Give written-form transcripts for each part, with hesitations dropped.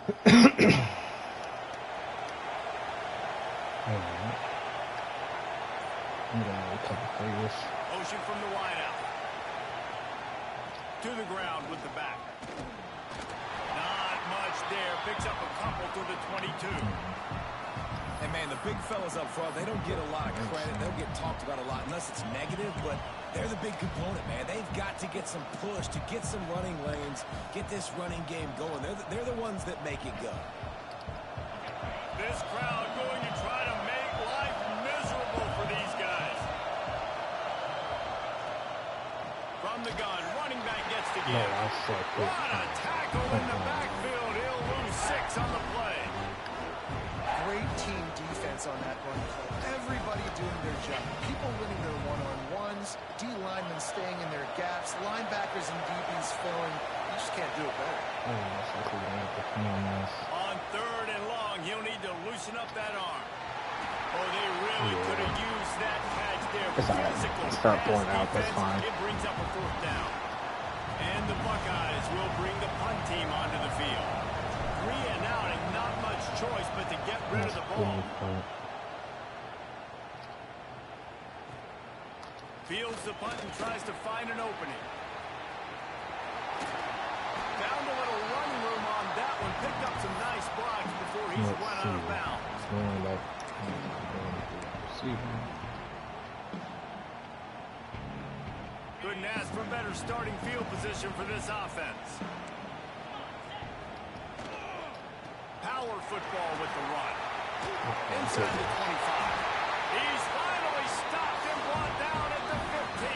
Motion from the wideout. To the ground with the back. Not much there. Picks up a couple to the 22. And, man, the big fellas up front, they don't get a lot of credit. They'll get talked about a lot unless it's negative, but they're the big component, man. They've got to get some push, to get some running lanes, get this running game going. They're the ones that make it go. This crowd going to try to make life miserable for these guys. From the gun, running back gets to give. What a tackle in the backfield. He'll lose 6 on the play. Great team defense on that run play. Everybody doing their job. People winning their one-on-ones, D linemen staying in their gaps, linebackers and DBs filling. You just can't do it better. On 3rd and long, he'll need to loosen up that arm. Oh, they really could have used that catch there. Physical start pulling out, that's fine. It brings up a 4th down. And the Buckeyes will bring the punt team onto the field. 3 and out, and not much choice but to get rid of the ball. Fields the punt and tries to find an opening. Found a little running room on that one. Picked up some nice blocks before he's run out of bounds. Couldn't ask for better starting field position for this offense. Power football with the run. Inside the 25. He's finally stopped and brought down at the 15.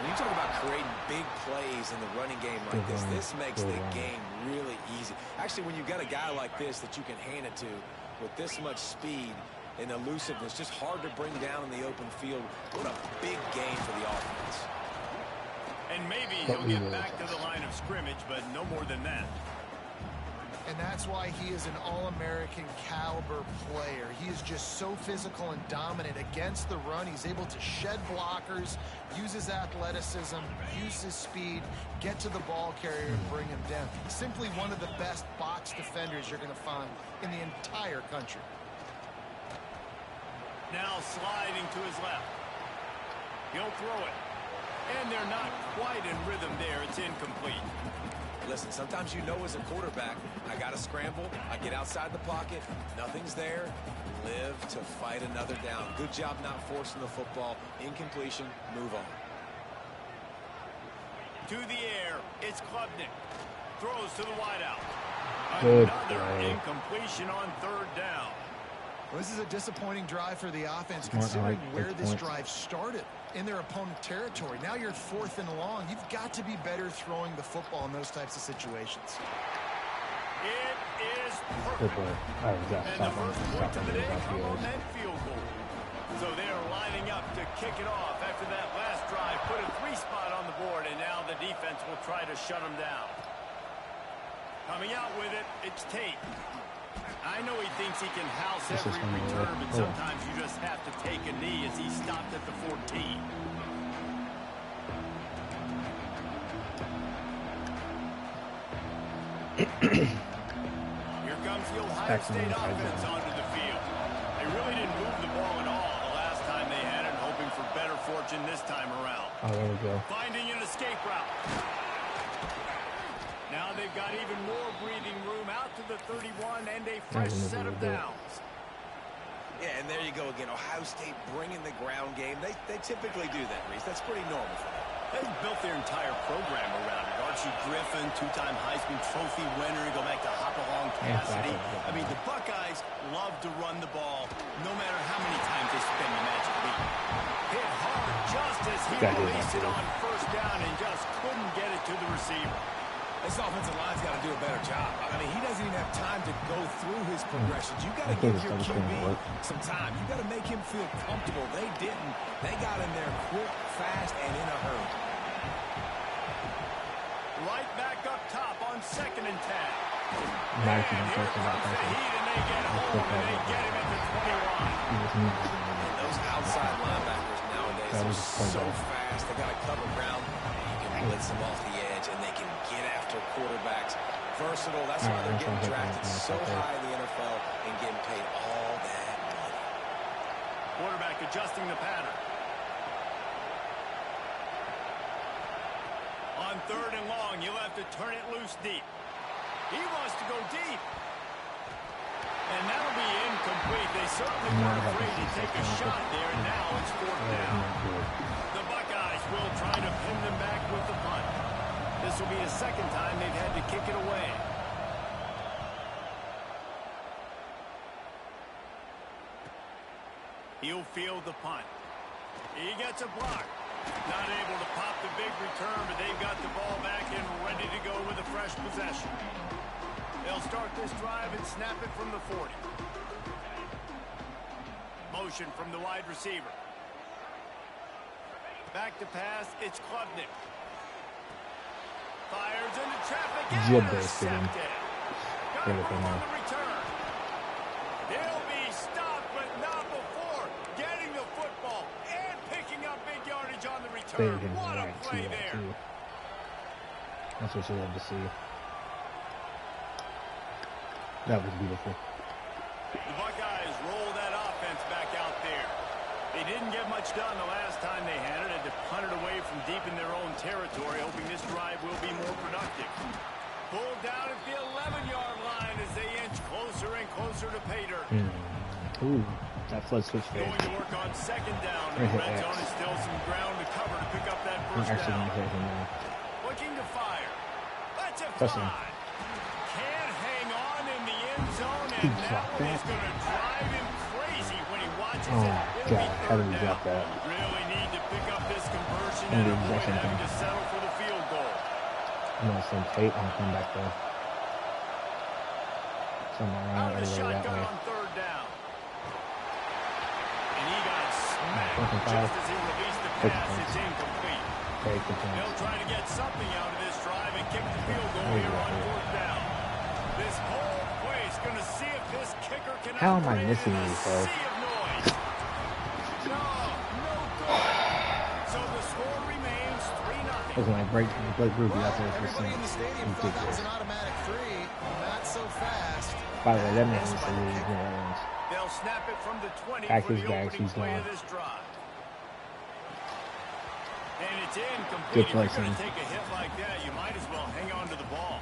When you talk about creating big plays in the running game like this makes the game really easy. Actually, when you've got a guy like this that you can hand it to with this much speed and elusiveness, just hard to bring down in the open field. What a big game for the offense. And maybe he'll get back to the line of scrimmage, but no more than that. And that's why he is an All-American caliber player. He is just so physical and dominant against the run. He's able to shed blockers, use his athleticism, use his speed, get to the ball carrier and bring him down. Simply one of the best box defenders you're going to find in the entire country. Now sliding to his left. He'll throw it. And they're not quite in rhythm there. It's incomplete. Listen, sometimes you know as a quarterback, I got to scramble, I get outside the pocket, nothing's there, live to fight another down. Good job not forcing the football. Incompletion, move on. To the air, it's Klubnik. Throws to the wideout. Another incompletion on 3rd down. Well, this is a disappointing drive for the offense considering where this drive started in their opponent territory. Now you're 4th and long. You've got to be better throwing the football in those types of situations. It is perfect. And the first point of the day come on that field goal. So they're lining up to kick it off after that last drive. Put a 3-spot on the board, and now the defense will try to shut them down. Coming out with it, it's Tate. I know he thinks he can house every return, but sometimes you just have to take a knee as he stopped at the 14. Here comes the Ohio State offense onto the field. They really didn't move the ball at all the last time they had it, hoping for better fortune this time around. Oh, there we go. Finding an escape route. Now they've got even more breathing room out to the 31 and a fresh set of downs. Yeah, and there you go again. Ohio State bringing the ground game. They typically do that, Reese. That's pretty normal for them. They've built their entire program around it. Archie Griffin, 2-time Heisman Trophy winner. You go back to Hopalong Cassidy. I mean, the Buckeyes love to run the ball no matter how many times they spend the magic lead. Hit hard just as he released it on 1st down and just couldn't get it to the receiver. This offensive line's got to do a better job. I mean, he doesn't even have time to go through his progressions. You got to give your QB some time. You got to make him feel comfortable. They didn't. They got in there quick, fast, and in a hurry. Right back up top on 2nd and 10. Nice. And here comes the heat, and they get home, and they get him at the 21. And those outside linebackers nowadays are so fast. They got to cover ground. You can blitz them off the edge, and they can get after quarterbacks. versatile. That's why they're getting drafted so high in the NFL and getting paid all that money. Quarterback adjusting the pattern. On 3rd and long, you'll have to turn it loose deep. He wants to go deep. And that'll be incomplete. They certainly weren't afraid to take a shot there, and now it's 4th down. The Buckeyes will try to pin them back with the punt. This will be the 2nd time they've had to kick it away. He'll field the punt. He gets a block. Not able to pop the big return, but they've got the ball back and ready to go with a fresh possession. They'll start this drive and snap it from the 40. Motion from the wide receiver. Back to pass, it's Klubnik. Fires into traffic. Intercepted. Got room on the return. He'll be stopped, but not before getting the football and picking up big yardage on the return. What a play there. That's what you love to see. That was beautiful. The Buckeyes roll that offense back out there. They didn't get much done the last time they had it. Had to punt it away from deep in their own territory, hoping this drive will be more productive. Pulled down at the 11-yard line as they inch closer and closer to pay dirt. Ooh, that flood switch there. Going to work on 2nd down. The red zone is still some ground to cover to pick up that first down. Looking to fire. That's a fly. Can't hang on in the end zone, and that one is going to drive him crazy when he watches it. It'll be 3rd down. Really need to pick up this conversion and avoid having to settle for the field goal. I'm going to send Tate and come back there. Somewhere around everywhere that way. On 3rd down. And he got smacked just as he released the pass. It's incomplete. They'll try to get something out of this drive and kick the field goal here on 4th down. This whole place going to see if this kicker can How am I missing these, bro? No good. So the score remains 3-0. Look at my break Ruby out there for Everybody in the stadium thought that was an automatic 3. Not so fast. By the way, that man is a really good runs. They'll snap it from the 20 Pack for his the bags, opening he's play gone. of this drive. And it's incomplete. Good If play, you're going son. to take a hit like that, you might as well hang on to the ball.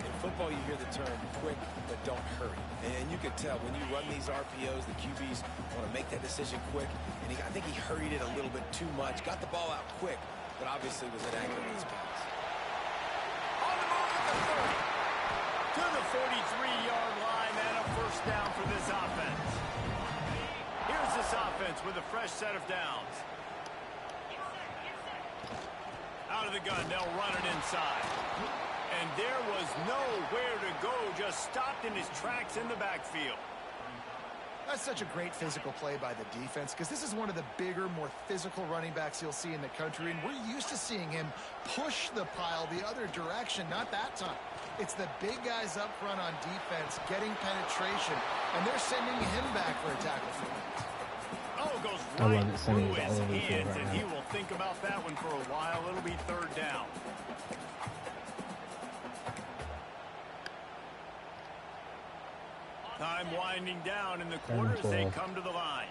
In football, you hear the term quick, but don't hurry. And you can tell when you run these RPOs, the QBs want to make that decision quick. And I think he hurried it a little bit too much. Got the ball out quick, but obviously was inaccurate in his pass. On the move at the 30. To the 43-yard line and a first down for this offense. Here's this offense with a fresh set of downs. Out of the gun, they'll run it inside. And there was nowhere to go, just stopped in his tracks in the backfield. That's such a great physical play by the defense because this is one of the bigger, more physical running backs you'll see in the country, and we're used to seeing him push the pile the other direction. Not that time. It's the big guys up front on defense getting penetration, and they're sending him back for a tackle for him. Oh, goes I right love it, sending through it his all over the field hands, right and now. he will think about that one for a while. It'll be 3rd down. Time winding down in the quarter as they come to the line.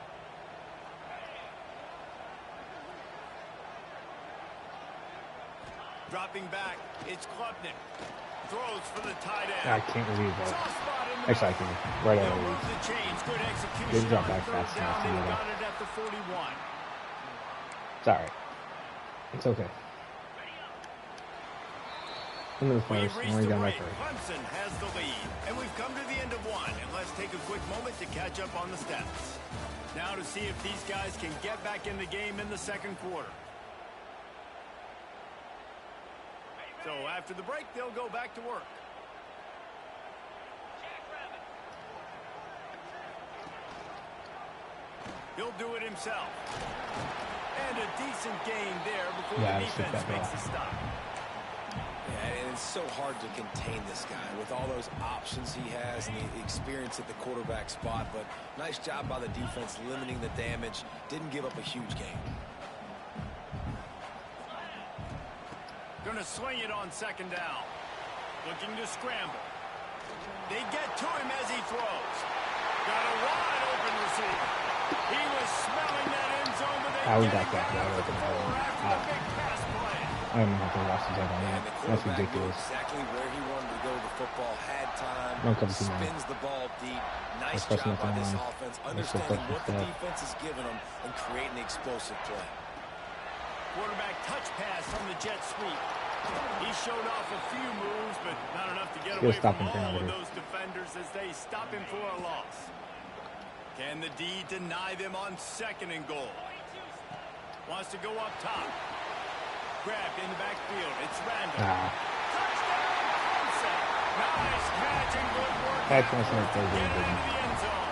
Dropping back, it's Klubnik. Throws for the tight end. I can't believe that. Soft spot in the Actually, I can. Right out They'll of move these. the chains. Good execution. Didn't drop on back 3rd fast enough down. to They do that. got it at the 41. It's alright. It's okay. Into the first. We've I'm reached already the got my break. first. Clemson has the lead, and we've come to the end of one. And let's take a quick moment to catch up on the stats. Now to see if these guys can get back in the game in the 2nd quarter. So after the break, they'll go back to work. He'll do it himself. And a decent gain there before the defense makes the stop. Yeah, and it's so hard to contain this guy with all those options he has and the experience at the quarterback spot. But nice job by the defense limiting the damage. Didn't give up a huge gain. Going to swing it on 2nd down. Looking to scramble. They get to him as he throws. Got a wide open receiver. He was smelling that end zone, but they get him down at the 4 after the big pass play. I don't know how to watch the game on that. That's ridiculous. Exactly where he wanted to go. The football had time. Don't come to me. Spins the ball deep. Nice That's job by this nothing. offense, understanding what the defense is giving them and creating the explosive play. Quarterback touch pass on the jet sweep. He showed off a few moves, but not enough to get away from all of those defenders as they stop him for a loss. Can the D deny them on 2nd and goal? Wants to go up top. Grabbed in the backfield. It's Randall. Touchdown, Clemson. Nice catch and good work. Get it into the end zone.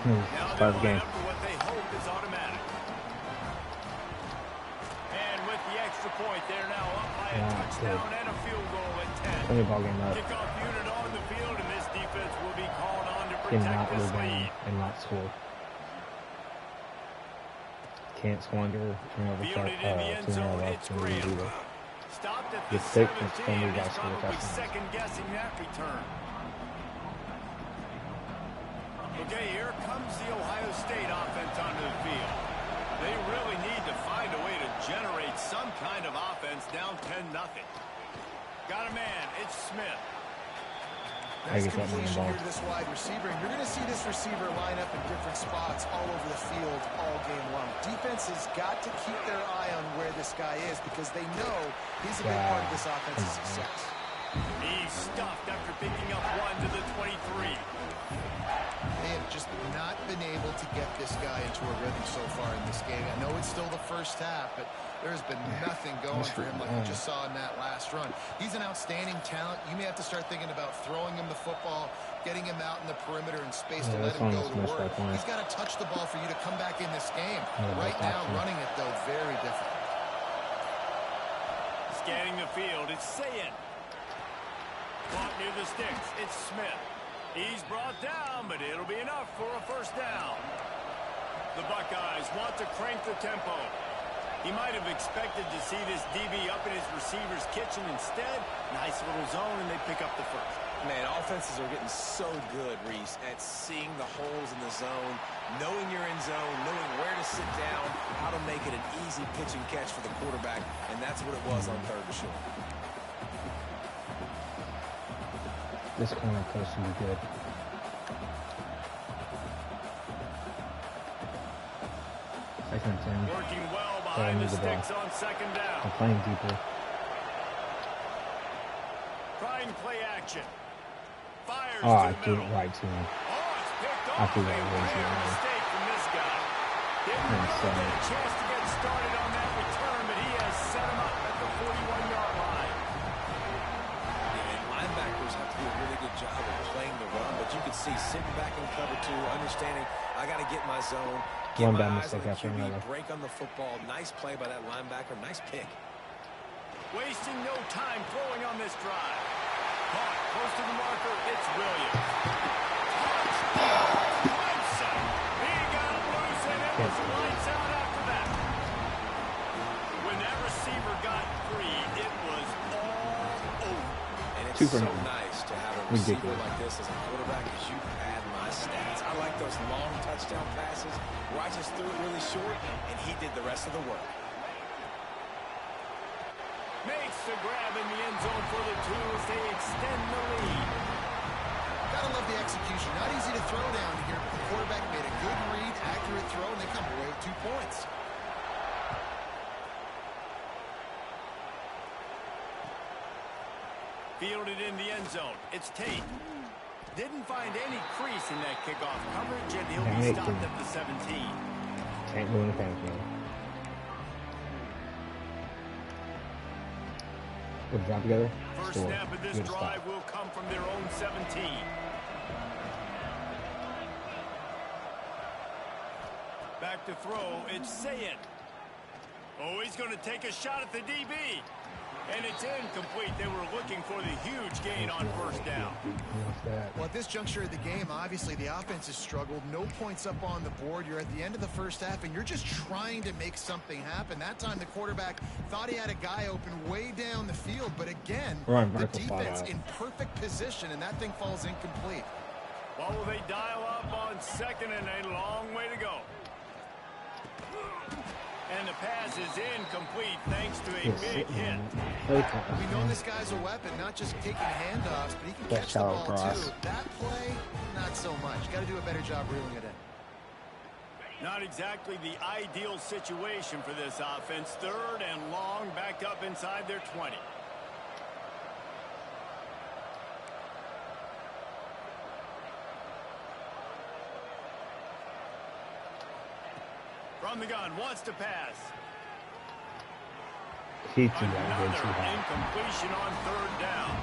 Now they're lined up for what they hope is automatic. And with the extra point, they're now up by a touchdown and a field goal at 10. Kickoff unit on the field, and this defense will be called on to protect this lead. And not score. Can't squander turnover shot. Stopped at the 17, he's probably second-guessing that return. Okay, here comes the Ohio State offense onto the field. They really need to find a way to generate some kind of offense down 10-0. Got a man, it's Smith. Nice completion here to this wide receiver, and you're going to see this receiver line up in different spots all over the field all game long. Defense has got to keep their eye on where this guy is because they know he's a big part of this offense's success. He's stuffed after picking up one to the 23. They have just not been able to get this guy into a rhythm so far in this game. I know it's still the first half, but there's been nothing going for him like we just saw in that last run. He's an outstanding talent. You may have to start thinking about throwing him the football, getting him out in the perimeter and space to let him go to work. He's got to touch the ball for you to come back in this game. Right now, running it, though, very difficult. Scanning the field, it's Sayin. Caught near the sticks, it's Smith. He's brought down, but it'll be enough for a first down. The Buckeyes want to crank the tempo. He might have expected to see this DB up in his receiver's kitchen. Instead, nice little zone, and they pick up the first. Man, offenses are getting so good, Reese, at seeing the holes in the zone, knowing you're in zone, knowing where to sit down, how to make it an easy pitch and catch for the quarterback, and that's what it was on 3rd and short. This corner post will be good. Second and 10. Working well behind the sticks on 2nd down. I'm playing deeper. Trying play action. Fires Oh, I to the threw middle. it right to him. Oh, it's picked I off. threw that A way too rare high. mistake from this guy. Didn't really get a chance to get started on that return, but he has set him up at the 41-yard line. And linebackers have to do a really good job of playing the run, but you can see sitting back in cover 2, understanding I got to get my zone, get my eyes on the QB, break on the football. Nice play by that linebacker. Nice pick. Wasting no time throwing on this drive. Caught close to the marker. It's Williams. Clemson. He got him loose, and it was lights out after that. When that receiver got free, it was all over. And it's so nice to have a receiver like this as a quarterback as you add my stats. I like those long touchdown passes where I just threw it really short, and he did the rest of the work. Makes the grab in the end zone for the 2 as they extend the lead. Gotta love the execution. Not easy to throw down here, but the quarterback made a good read, accurate throw, and they come away with 2 points. Fielded in the end zone. It's Tate. Didn't find any crease in that kickoff coverage, and he'll be stopped at the 17. Can't go in the panic mode. We'll drop together. First snap of this drive will come from their own 17. Back to throw, it's Sayin. Oh, he's going to take a shot at the DB. And it's incomplete. They were looking for the huge gain on first down. Well, at this juncture of the game, obviously the offense has struggled. No points up on the board. You're at the end of the first half, and you're just trying to make something happen. That time the quarterback thought he had a guy open way down the field, but again, the defense in perfect position, and that thing falls incomplete. Well, will they dial up on second and a long way to go? And the pass is incomplete thanks to a big hit. We know this guy's a weapon, not just taking handoffs, but he can catch the ball too. That play, not so much. Got to do a better job reeling it in. Not exactly the ideal situation for this offense. Third and long, back up inside their 20. From the gun, wants to pass. Another incompletion on third down.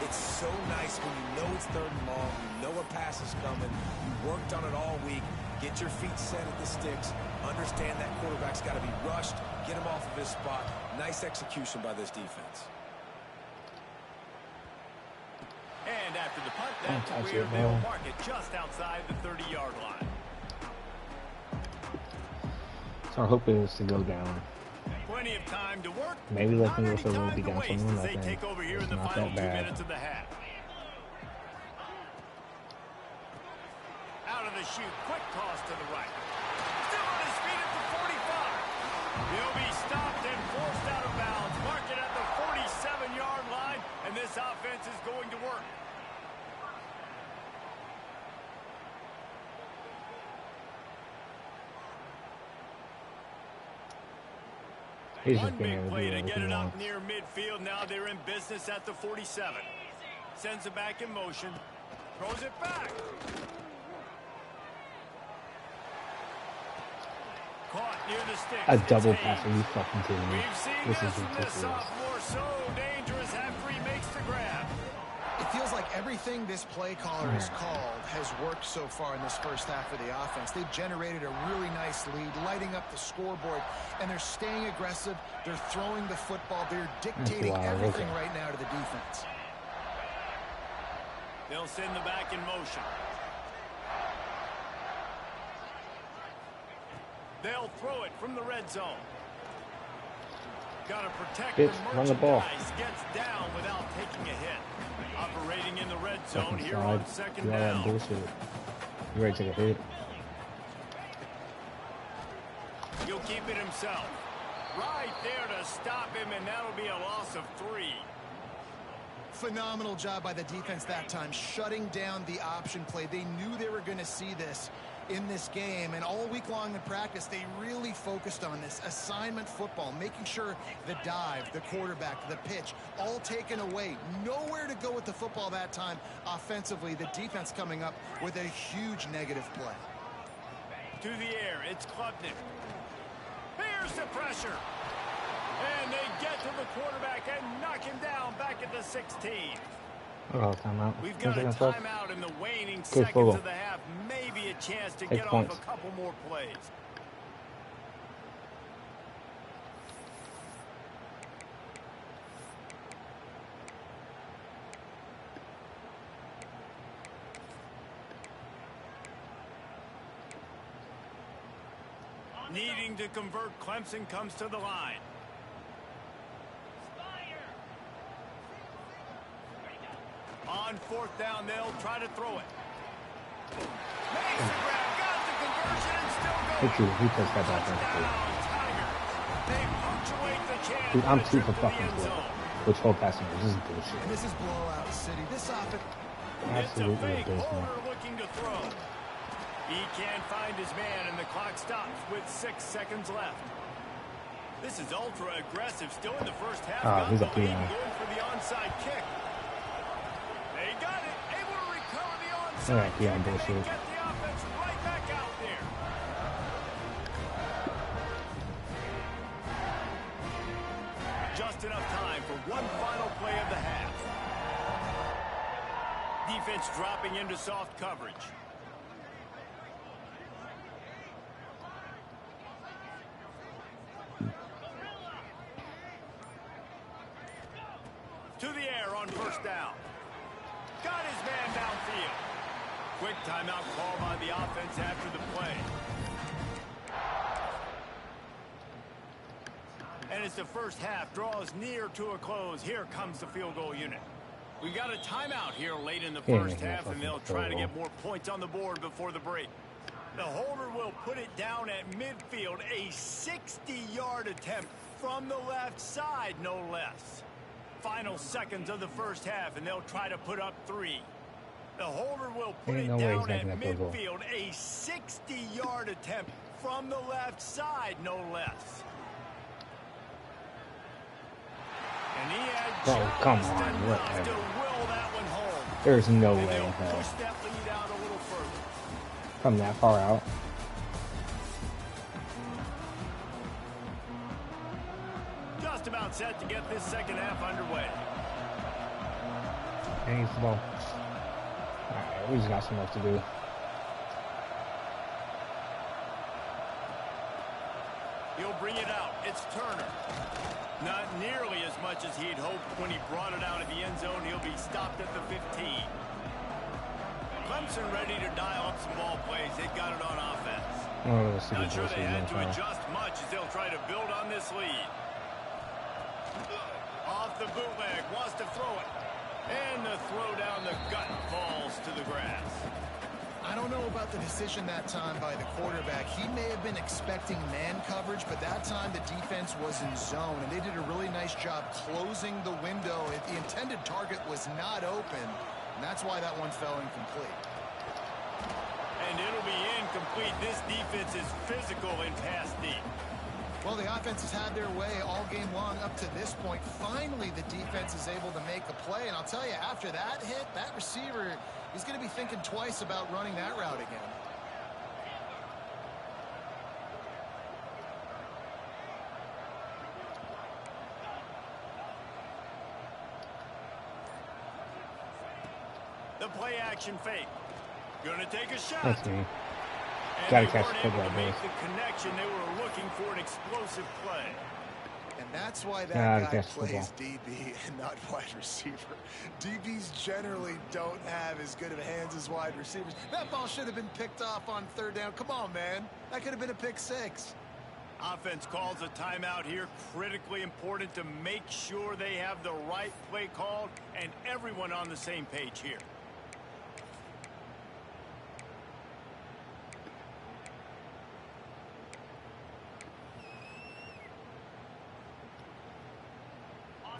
It's so nice when you know it's third and long, you know a pass is coming, you worked on it all week, get your feet set at the sticks, understand that quarterback's got to be rushed, get him off of his spot. Nice execution by this defense. And after the punt, that's where they'll mark it just outside the 30-yard line. So our hope is to go down. Plenty of time to work. Maybe let them also will be down someone. They take over here in the final 2 minutes of the half. Out of the chute, quick toss to the right. Still on his feet at the 45. He'll be stopped and forced out of bounds. Mark it at the 47-yard line, and this offense is going to work. One big play to get it up near midfield. Now they're in business at the 47. Sends it back in motion. Throws it back. Caught near the sticks. A double pass. Are you fucking kidding me? We've seen This this is from this ridiculous. sophomore. So dangerous after he makes the grab. It feels like everything this play caller has called has worked so far in this first half of the offense. They've generated a really nice lead, lighting up the scoreboard, and they're staying aggressive. They're throwing the football. They're dictating everything right now to the defense. They'll send the back in motion. They'll throw it from the red zone. Got to protect the merchandise. Gets down without taking a hit. Operating in the red zone here on second down. You ready to take a hit? He'll keep it himself. Right there to stop him, and that'll be a loss of 3. Phenomenal job by the defense that time, shutting down the option play. They knew they were going to see this in this game, and all week long in practice they really focused on this assignment football, making sure the dive, the quarterback, the pitch, all taken away. Nowhere to go with the football that time offensively. The defense coming up with a huge negative play. To the air, it's Klubnik. Here's the pressure. And they get to the quarterback and knock him down back at the 16. Oh, timeout. We've got a timeout in the waning seconds of the half. Maybe a chance to get off a couple more plays. Needing to convert, Clemson comes to the line. On fourth down, they'll try to throw it. Makes the grab, got the conversion, and still going. He puts that back in. They punctuate the chance. Dude, I'm too for fucking split. Which whole passing this is bullshit. And this is blowout city. This offense. Absolutely it's a fake abysmal. Horner looking to throw. He can't find his man, and the clock stops with 6 seconds left. This is ultra aggressive. Still in the first half. He's got the lead, going for the onside kick. They got it. Able to recover the onside. Alright, yeah, bullshit. Get the offense right back out there. Just enough time for one final play of the half. Defense dropping into soft coverage. To the air on first down. Got his man downfield. Quick timeout call by the offense after the play. And as the first half draws near to a close, here comes the field goal unit. We got a timeout here late in the first half, and they'll try to get more points on the board before the break. The holder will put it down at midfield, a 60-yard attempt from the left side, no less. Final seconds of the first half, and they'll try to put up 3. The holder will put it down at midfield, a 60-yard attempt from the left side, no less. And he had come just on, enough whatever. to will that one home. There's no And way they'll in hell. push that lead out a little further. From that far out. Just about set to get this second half underway. And he's the ball. Alright, we just got some work to do. He'll bring it out. It's Turner. Not nearly as much as he'd hoped when he brought it out of the end zone. He'll be stopped at the 15. Clemson ready to dial up some ball plays. They've got it on offense. Oh, Not sure they had to adjust much as they'll try to build on this lead. Off the bootleg, wants to throw it. And the throw down the gut falls to the grass. I don't know about the decision that time by the quarterback. He may have been expecting man coverage, but that time the defense was in zone, and they did a really nice job closing the window. The intended target was not open, and that's why that one fell incomplete. And it'll be incomplete. This defense is physical in pass deep. Well, the offense has had their way all game long up to this point. Finally, the defense is able to make a play, and I'll tell you, after that hit, that receiver, he's going to be thinking twice about running that route again. The play action fake. Gonna take a shot. That's me. And Gotta they catch weren't the able to football, make boys. the connection. They were looking for an explosive play. And that's why that Yeah, guy that's plays DB and not wide receiver. DBs generally don't have as good of hands as wide receivers. That ball should have been picked off on third down. Come on, man. That could have been a pick six. Offense calls a timeout here. Critically important to make sure they have the right play called and everyone on the same page here.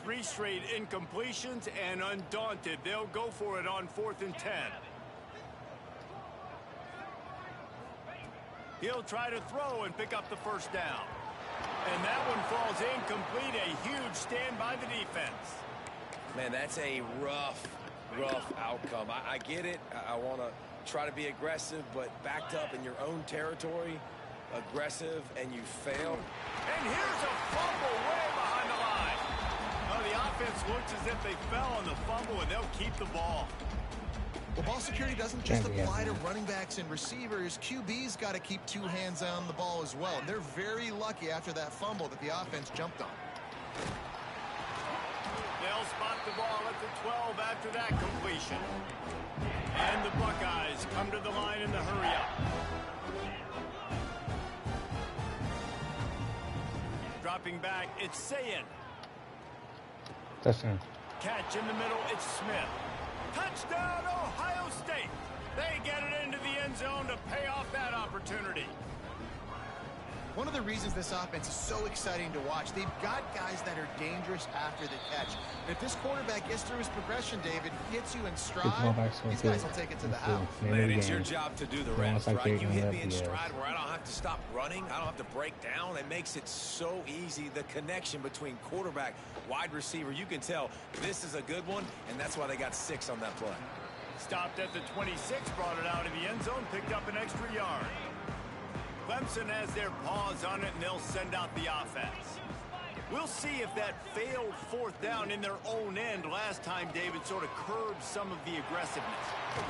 Three straight incompletions, and undaunted, they'll go for it on 4th and 10. He'll try to throw and pick up the first down. And that one falls incomplete. A huge stand by the defense. Man, that's a rough outcome. I get it. I want to try to be aggressive, but backed up in your own territory, aggressive, and you fail. And here's a fumble way behind the line. The offense looks as if they fell on the fumble, and they'll keep the ball. Well, ball security doesn't just apply to running backs and receivers. QB's got to keep two hands on the ball as well. And they're very lucky after that fumble that the offense jumped on. They'll spot the ball at the 12 after that completion. And the Buckeyes come to the line in the hurry-up. Dropping back, it's Sayin. Touchdown. Catch in the middle, it's Smith. Touchdown, Ohio State. They get it into the end zone to pay off that opportunity. One of the reasons this offense is so exciting to watch, they've got guys that are dangerous after the catch. And if this quarterback gets through his progression, David, gets you in stride, these guys will take it to the house. Man, it's your job to do the rest, right? You hit me in stride where I don't have to stop running. I don't have to break down. It makes it so easy. The connection between quarterback, wide receiver, you can tell this is a good one, and that's why they got 6 on that play. Stopped at the 26, brought it out of the end zone, picked up an extra yard. Clemson has their paws on it, and they'll send out the offense. We'll see if that failed fourth down in their own end last time, David, sort of curbed some of the aggressiveness.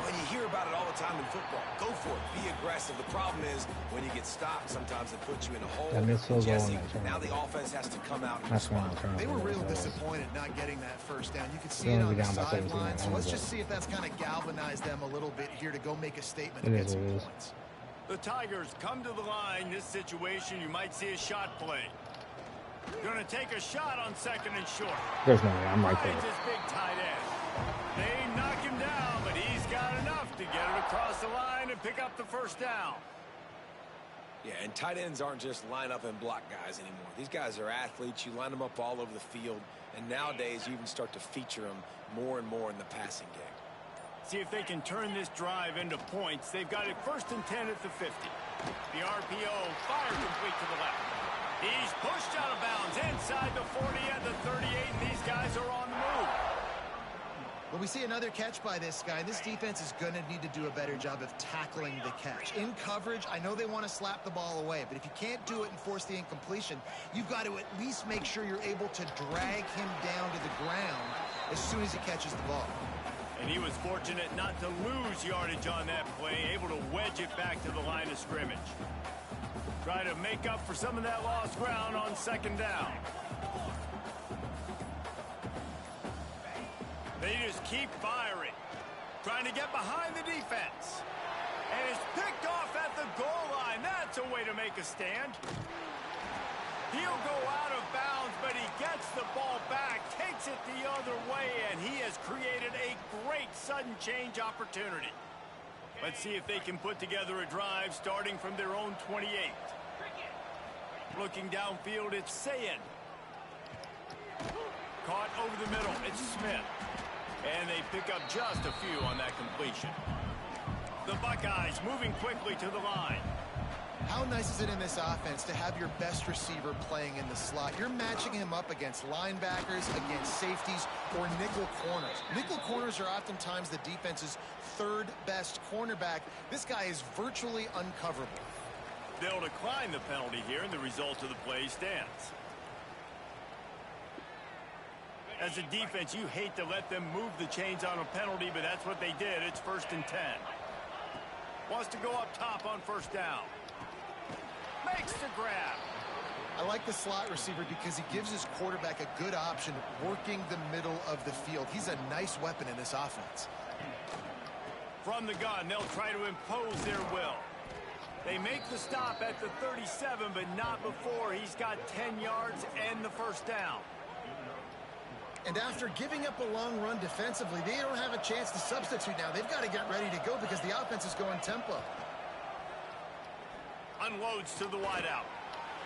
When you hear about it all the time in football, go for it, be aggressive. The problem is when you get stopped, sometimes it puts you in a hole. Jesse, now the offense has to come out and respond. They were real disappointed not getting that first down. You could see it on the sideline. So let's just see if that's kind of galvanized them a little bit here to go make a statement and get some points. The Tigers come to the line. This situation, you might see a shot play. Going to take a shot on second and short. There's no way. I'm right there. His big tight end. They knock him down, but he's got enough to get it across the line and pick up the first down. Yeah, and tight ends aren't just line up and block guys anymore. These guys are athletes. You line them up all over the field, and nowadays you even start to feature them more and more in the passing game. See if they can turn this drive into points. They've got it 1st and 10 at the 50. The RPO fire complete to the left. He's pushed out of bounds inside the 40 and the 38, and these guys are on the move. Well, we see another catch by this guy. This defense is going to need to do a better job of tackling the catch. In coverage, I know they want to slap the ball away, but if you can't do it and force the incompletion, you've got to at least make sure you're able to drag him down to the ground as soon as he catches the ball. And he was fortunate not to lose yardage on that play, able to wedge it back to the line of scrimmage. Try to make up for some of that lost ground on second down. They just keep firing, trying to get behind the defense. And it's picked off at the goal line. That's a way to make a stand. He'll go out of bounds, but he gets the ball back, takes it the other way, and he has created a great sudden change opportunity. Let's see if they can put together a drive starting from their own 28. Looking downfield, it's Sayin. Caught over the middle, it's Smith. And they pick up just a few on that completion. The Buckeyes moving quickly to the line. How nice is it in this offense to have your best receiver playing in the slot? You're matching him up against linebackers, against safeties, or nickel corners. Nickel corners are oftentimes the defense's third best cornerback. This guy is virtually uncoverable. They'll decline the penalty here, and the result of the play stands. As a defense, you hate to let them move the chains on a penalty, but that's what they did. It's 1st and 10. Wants to go up top on first down. Makes the grab. I like the slot receiver because he gives his quarterback a good option working the middle of the field. He's a nice weapon in this offense. From the gun, they'll try to impose their will. They make the stop at the 37, but not before he's got 10 yards and the first down. And after giving up a long run defensively, they don't have a chance to substitute now. They've got to get ready to go because the offense is going tempo. Unloads to the wideout.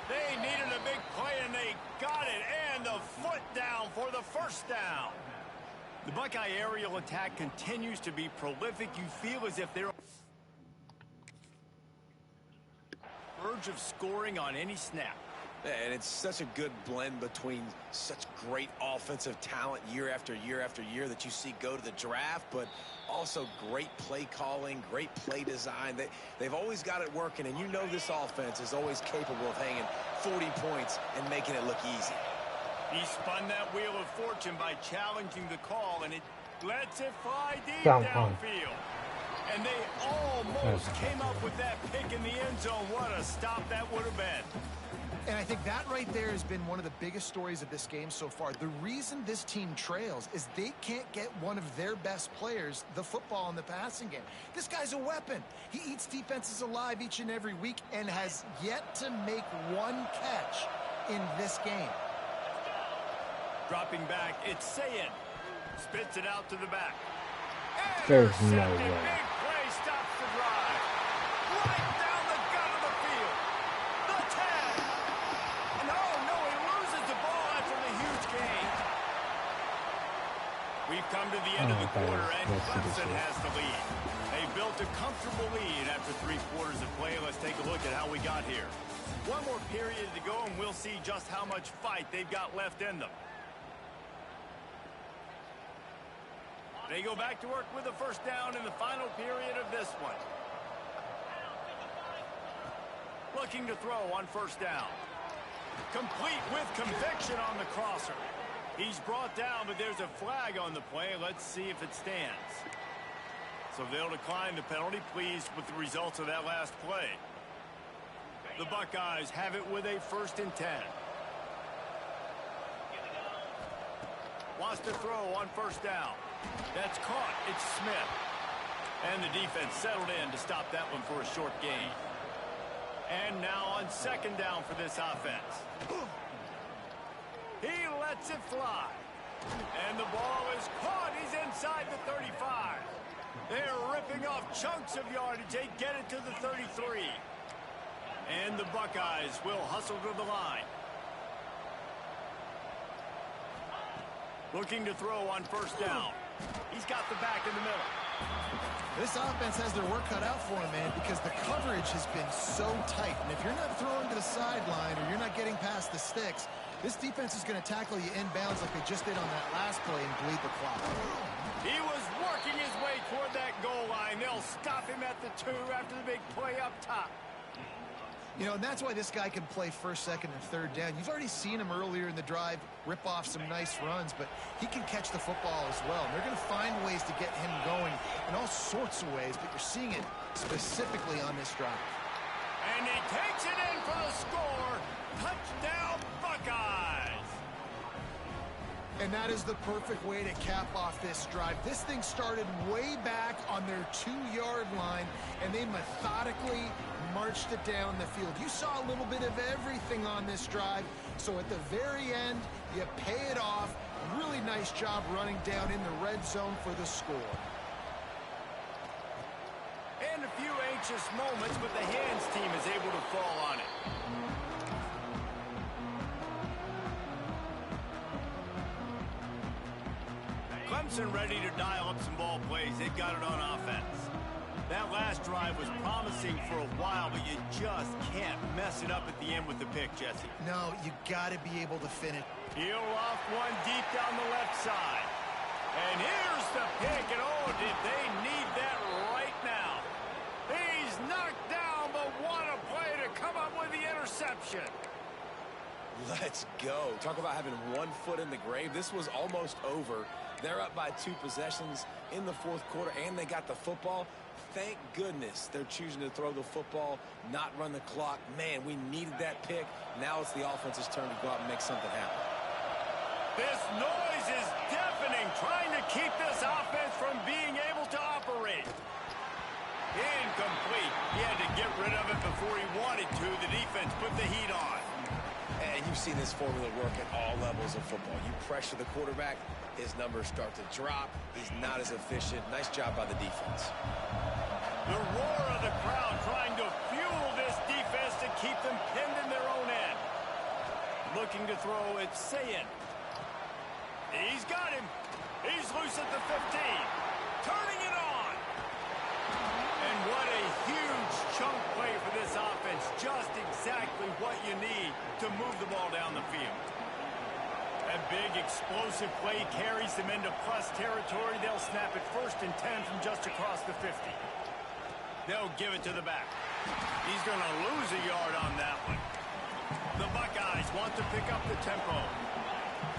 They needed a big play, and they got it. And the foot down for the first down. The Buckeye aerial attack continues to be prolific. You feel as if they're on the verge of scoring on any snap. And it's such a good blend between such great offensive talent year after year after year that you see go to the draft, but also great play calling, great play design. They've always got it working, and you know this offense is always capable of hanging 40 points and making it look easy. He spun that wheel of fortune by challenging the call, and it lets it fly deep downfield. And they almost came up with that pick in the end zone. What a stop that would have been. And I think that right there has been one of the biggest stories of this game so far. The reason this team trails is they can't get one of their best players the football in the passing game. This guy's a weapon. He eats defenses alive each and every week and has yet to make one catch in this game. Dropping back, it's Sayin. Spits it out to the back. There's no way. Big play stops the drive. Right down the gut of the field. The 10. And no, he loses the ball after the huge gain. We've come to the end of the quarter, and Clemson has the lead. They built a comfortable lead after 3 quarters of play. Let's take a look at how we got here. One more period to go, and we'll see just how much fight they've got left in them. They go back to work with a first down in the final period of this one. Looking to throw on first down. Complete with conviction on the crosser. He's brought down, but there's a flag on the play. Let's see if it stands. So they'll decline the penalty. Pleased with the results of that last play. The Buckeyes have it with a 1st and 10. Wants to throw on 1st down. That's caught. It's Smith. And the defense settled in to stop that one for a short gain. And now on 2nd down for this offense. He lets it fly. And the ball is caught. He's inside the 35. They're ripping off chunks of yardage. They get it to the 33. And the Buckeyes will hustle to the line. Looking to throw on 1st down. He's got the back in the middle. This offense has their work cut out for him, man, because the coverage has been so tight. And if you're not throwing to the sideline or you're not getting past the sticks, this defense is going to tackle you inbounds like they just did on that last play and bleed the clock. He was working his way toward that goal line. They'll stop him at the 2 after the big play up top. You know, and that's why this guy can play 1st, 2nd, and 3rd down. You've already seen him earlier in the drive rip off some nice runs, but he can catch the football as well. And they're going to find ways to get him going in all sorts of ways, but you're seeing it specifically on this drive. And he takes it in for the score. Touchdown, Buckeyes! And that is the perfect way to cap off this drive. This thing started way back on their 2-yard line, and they methodically marched it down the field. You saw a little bit of everything on this drive, so at the very end, you pay it off. Really nice job running down in the red zone for the score. And a few anxious moments, but the hands team is able to fall on it. Clemson ready to dial up some ball plays. They've got it on offense. That last drive was promising for a while, but you just can't mess it up at the end with the pick, Jesse. No, you got to be able to finish. He'll off one deep down the left side. And here's the pick, and oh, did they need that right now. He's knocked down, but what a play to come up with the interception. Let's go. Talk about having 1 foot in the grave. This was almost over. They're up by 2 possessions in the 4th quarter, and they got the football. Thank goodness they're choosing to throw the football, not run the clock. Man, we needed that pick. Now it's the offense's turn to go out and make something happen. This noise is deafening, trying to keep this offense from being able to operate. Incomplete. He had to get rid of it before he wanted to. The defense put the heat on. And you've seen this formula work at all levels of football. You pressure the quarterback, his numbers start to drop. He's not as efficient. Nice job by the defense. The roar of the crowd trying to fuel this defense to keep them pinned in their own end. Looking to throw, it's Sayin. He's got him. He's loose at the 15. Turning it on. And what a huge chunk play for this offense. Just exactly what you need to move the ball down the field. A big explosive play carries them into plus territory. They'll snap it 1st and 10 from just across the 50. They'll give it to the back. He's going to lose a yard on that one. The Buckeyes want to pick up the tempo.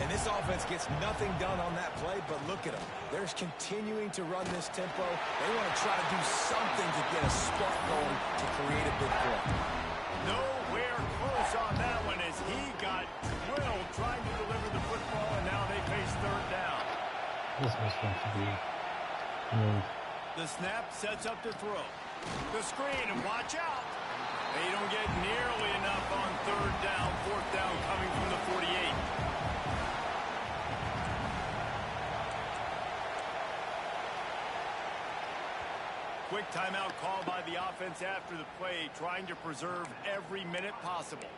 And this offense gets nothing done on that play, but look at them. They're continuing to run this tempo. They want to try to do something to get a spark going to create a big play. Nowhere close on that one as he got drilled trying to deliver the football, and now they face 3rd down. This was going to be The snap sets up to throw. The screen, and watch out. They don't get nearly enough on 3rd down. 4th down coming from the 48. Quick timeout called by the offense after the play, trying to preserve every minute possible.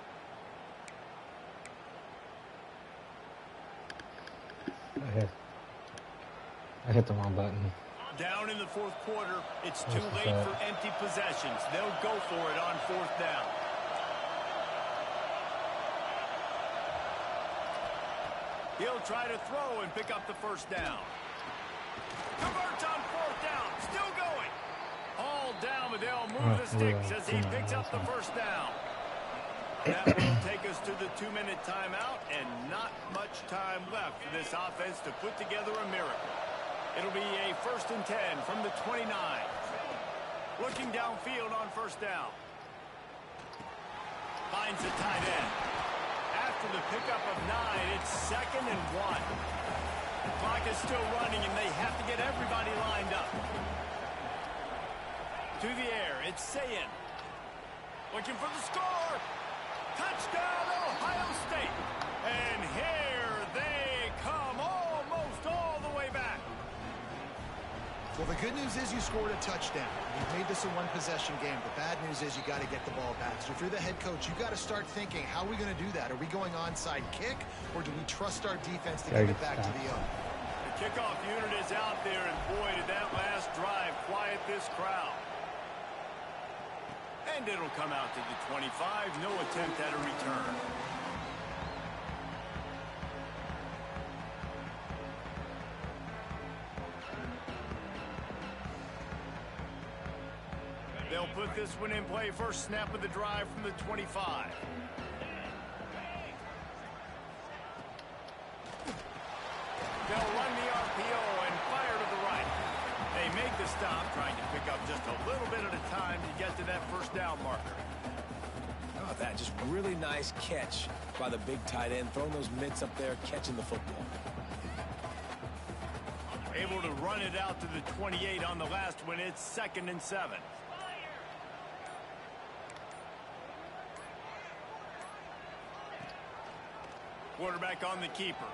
I hit the wrong button. Down in the 4th quarter, it's too late for empty possessions. They'll go for it on 4th down. He'll try to throw and pick up the 1st down. Converts on 4th down, still going. All down, but they'll move the sticks as he picks up the 1st down. That will take us to the 2-minute timeout, and not much time left for this offense to put together a miracle. It'll be a 1st and 10 from the 29. Looking downfield on 1st down. Finds the tight end. After the pickup of 9, it's 2nd and 1. The clock is still running, and they have to get everybody lined up. To the air, it's Sayin. Looking for the score. Touchdown, Ohio State. And here they come, almost all the way back. Well, the good news is you scored a touchdown. You've made this a one-possession game. The bad news is you got to get the ball back. So if you're the head coach, you got to start thinking, how are we going to do that? Are we going onside kick, or do we trust our defense to get it back to the O? The kickoff unit is out there, and boy, did that last drive quiet this crowd. And it'll come out to the 25. No attempt at a return. They'll put this one in play. First snap of the drive from the 25. They'll run the RPO and fire to the right. They make the stop, trying to pick up just a little bit at a time to get to that 1st down marker. How about that? Just really nice catch by the big tight end, throwing those mitts up there, catching the football. Able to run it out to the 28 on the last one. It's 2nd and 7. Quarterback on the keeper.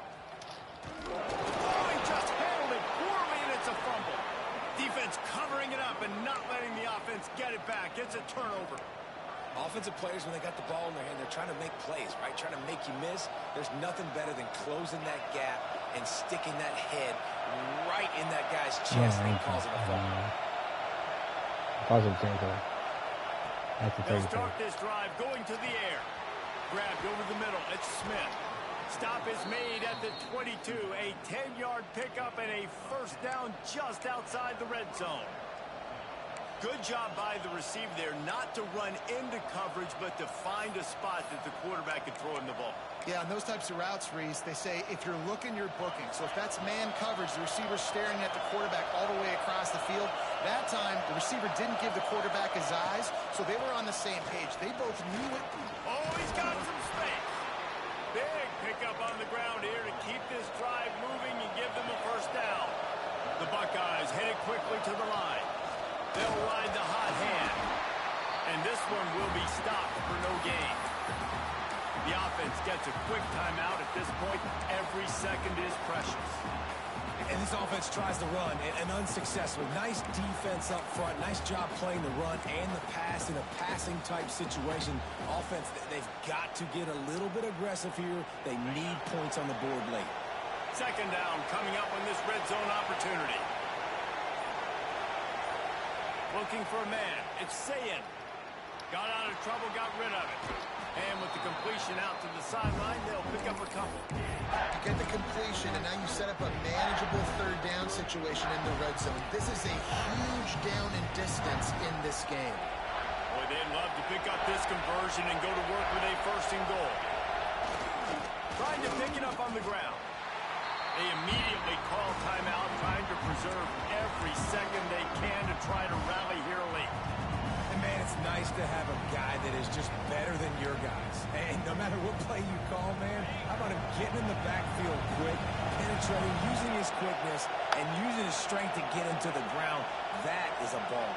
Oh, he just handled it poorly, and it's a fumble. Defense covering it up and not letting the offense get it back. It's a turnover. Offensive players, when they got the ball in their hand, they're trying to make plays, right? Trying to make you miss. There's nothing better than closing that gap and sticking that head right in that guy's chest and causing a fumble. They'll start this drive going to the air. Grabbed over the middle. It's Smith. Stop is made at the 22. A 10-yard pickup and a 1st down just outside the red zone. Good job by the receiver there, not to run into coverage, but to find a spot that the quarterback could throw him the ball. Yeah, on those types of routes, Reese, they say if you're looking, you're booking. So if that's man coverage, the receiver's staring at the quarterback all the way across the field. That time, the receiver didn't give the quarterback his eyes, so they were on the same page. They both knew it. Oh, he's got some space. Big pickup on the ground here to keep this drive moving and give them a 1st down. The Buckeyes headed quickly to the line. They'll ride the hot hand. And this one will be stopped for no gain. The offense gets a quick timeout at this point. Every second is precious. And this offense tries to run, and unsuccessfully. Nice defense up front. Nice job playing the run and the pass in a passing-type situation. Offense, they've got to get a little bit aggressive here. They need points on the board late. 2nd down coming up on this red zone opportunity. Looking for a man. It's Sayin. Got out of trouble, got rid of it. And with the completion out to the sideline, they'll pick up a couple. You get the completion, and now you set up a manageable 3rd down situation in the red zone. This is a huge down in distance in this game. Boy, they'd love to pick up this conversion and go to work with a 1st and goal. Trying to pick it up on the ground. They immediately call timeout, trying to preserve every second they can to try to rally here late. And, man, it's nice to have a guy that is just better than your guys. And no matter what play you call, man, how about him getting in the backfield quick, penetrating, using his quickness, and using his strength to get him to the ground. That is a ball.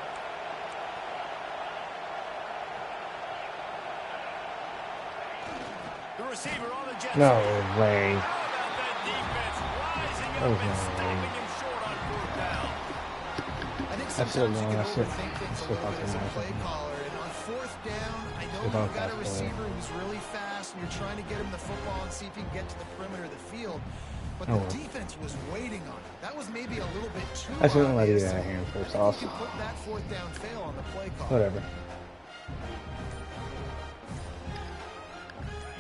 The receiver on the jet. No way. How about that defense rising up and stopping him short on 4th down? I think sometimes you can overthink things a little bit as a play caller. And on 4th down, I know you've got a receiver who's really fast, and you're trying to get him the football and see if he can get to the perimeter of the field. But the defense was waiting on it. That was maybe a little bit too obvious. I shouldn't let you out of here first off. You can put that 4th down fail on the play call. Whatever.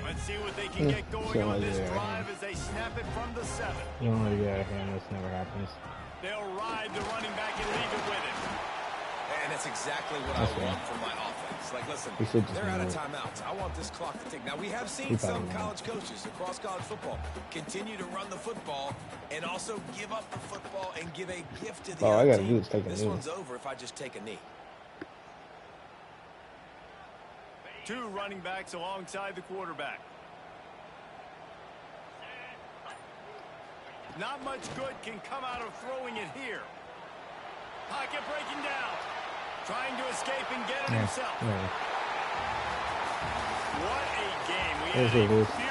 Let's see what they can get going on this drive as they snap it from the 7. You don't let you get out of here, and this never happens. They'll ride the running back and leave it with it. And that's exactly what I want from my offense. Like, listen, they're out of timeouts. I want this clock to tick. Now, we have seen some college coaches across college football continue to run the football and also give up the football and give a gift to the other team. This one's over if I just take a knee. Two running backs alongside the quarterback. Not much good can come out of throwing it here. Pocket breaking down. Trying to escape and get it himself. What a game. We had a